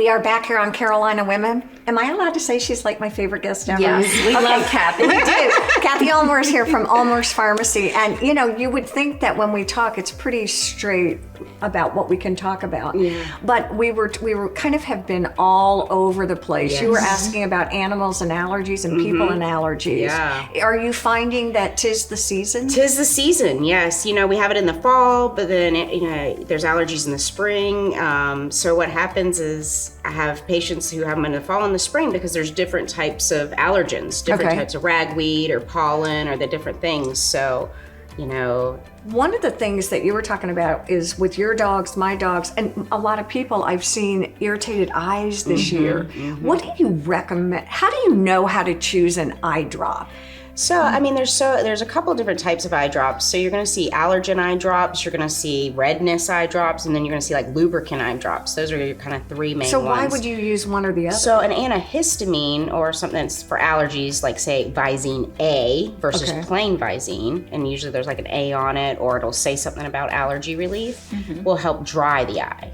We are back here on Carolina Women. Am I allowed to say she's like my favorite guest ever? Yes, we love Kathy. We do. Kathy Ulmer is here from Ulmer's Pharmacy. And, you know, you would think that when we talk, it's pretty straight about what we can talk about. Yeah. But we were kind of have been all over the place. Yes. You were asking about animals and allergies and people and allergies. Yeah. Are you finding that 'tis the season? 'Tis the season, yes. You know, we have it in the fall, but then, there's allergies in the spring. So what happens is I have patients who have them in the fall and the spring because there's different types of allergens, different types of ragweed or pollen or the different things. So, one of the things that you were talking about is with your dogs, my dogs, and a lot of people I've seen irritated eyes this year. What do you recommend? How do you know how to choose an eye drop? So, I mean, there's a couple of different types of eye drops. So you're going to see allergen eye drops, you're going to see redness eye drops, and then you're going to see like lubricant eye drops. Those are your kind of three main ones. So why would you use one or the other? So an antihistamine or something that's for allergies, like say Visine A versus plain Visine, and usually there's like an A on it, or it'll say something about allergy relief, will help dry the eye.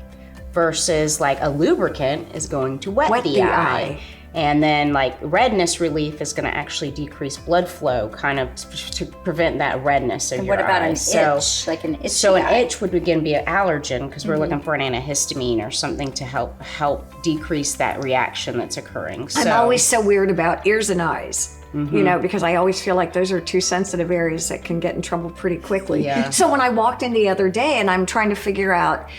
Versus like a lubricant is going to wet the eye. And then like redness relief is going to actually decrease blood flow kind of to prevent that redness of your eye. What about an itch? Like an itchy So an itch would again be an allergen because we're looking for an antihistamine or something to help decrease that reaction that's occurring. I'm always so weird about ears and eyes. You know, because I always feel like those are two sensitive areas that can get in trouble pretty quickly. Yeah. So when I walked in the other day and I'm trying to figure out,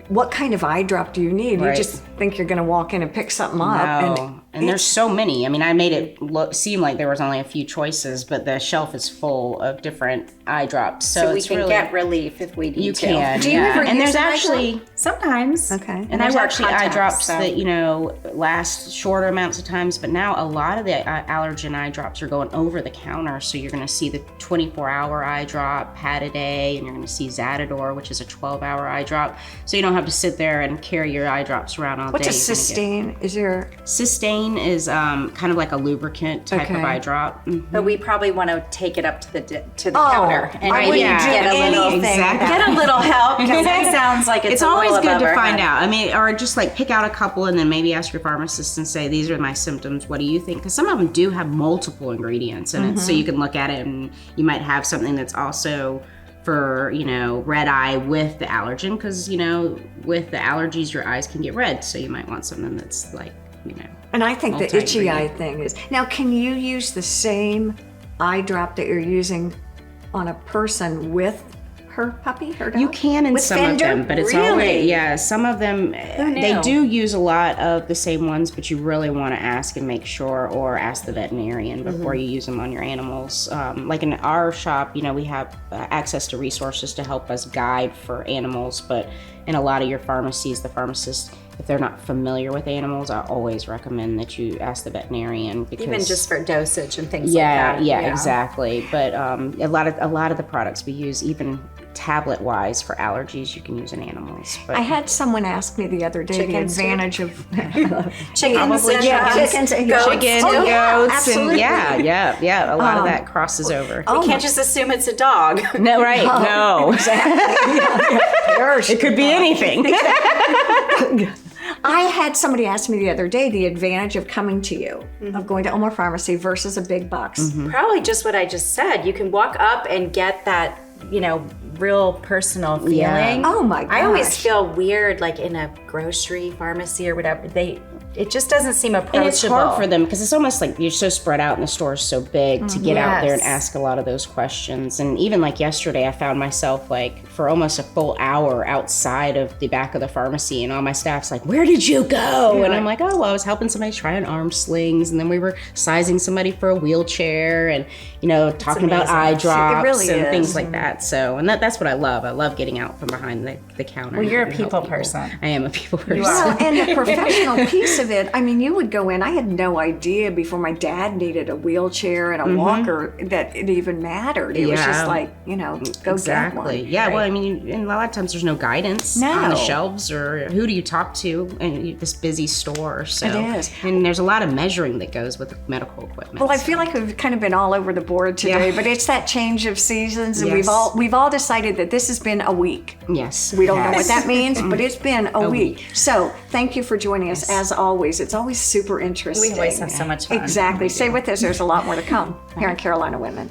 what kind of eye drop do you need? Right. You just think you're going to walk in and pick something up. And there's so many. I mean, I made it seem like there was only a few choices, but the shelf is full of different eye drops. So we can get relief if we need to. You can. Do you ever and use there's actually sometimes. Okay. And there's actually eye drops that last shorter amounts of times, but now a lot of the allergen eye drops are going over the counter. So you're going to see the 24-hour eye drop, Pataday, and you're going to see Zatador, which is a 12-hour eye drop. So you don't have to sit there and carry your eye drops around all day. What's a Systane? Systane is kind of like a lubricant type of eye drop. But we probably want to take it up to the counter and get a little help because that sounds like it's always good to find out. I mean, or just like pick out a couple and then maybe ask your pharmacist and say, these are my symptoms. What do you think? Because some of them do have multiple ingredients in it. So you can look at it and you might have something that's also for, red eye with the allergen because, with the allergies, your eyes can get red. So you might want something that's like, And I think the itchy eye thing is, now can you use the same eye drop that you're using on a person with her puppy, her dog? You can in some of them, but it's always, some of them, they do use a lot of the same ones, but you really want to ask and make sure, or ask the veterinarian before you use them on your animals. Like in our shop, we have access to resources to help us guide for animals, but in a lot of your pharmacies, the pharmacists, if they're not familiar with animals, I always recommend that you ask the veterinarian because even just for dosage and things like that. Yeah, exactly. But a lot of the products we use, even tablet wise for allergies, you can use in animals. But I had someone ask me the other day the advantage of chickens and goats, and a lot of that crosses over. We can't just assume it's a dog. No, right? No, exactly. It could be anything. I had somebody ask me the other day the advantage of coming to you, of going to Ulmer Pharmacy versus a big box. Probably just what I just said. You can walk up and get that, real personal feeling. Yeah. Oh my gosh. I always feel weird, like in a grocery pharmacy or whatever. It just doesn't seem approachable. And it's hard for them because it's almost like you're so spread out and the store is so big to get out there and ask a lot of those questions. And even like yesterday, I found myself like for almost a full hour outside of the back of the pharmacy, and all my staff's like, "Where did you go?" And I'm like, "Oh, well, I was helping somebody try on arm slings, and then we were sizing somebody for a wheelchair, and talking about eye drops and things like that." So, and that's what I love. I love getting out from behind the counter. Well, you're a people person. I am a people person. Well, and the professional piece of of it, I mean, you would go in. I had no idea before my dad needed a wheelchair and a walker that it even mattered. It was just like, go get one. Yeah, well, I mean, and a lot of times there's no guidance on the shelves, or who do you talk to in this busy store. So It is. And there's a lot of measuring that goes with medical equipment. Well, I feel like we've kind of been all over the board today, but it's that change of seasons, and Yes. we've all decided that this has been a week. Yes. We don't know what that means, but it's been a week. So thank you for joining us as always. It's always super interesting. We always have so much fun. Exactly. Stay with us. There's a lot more to come here on Carolina Women.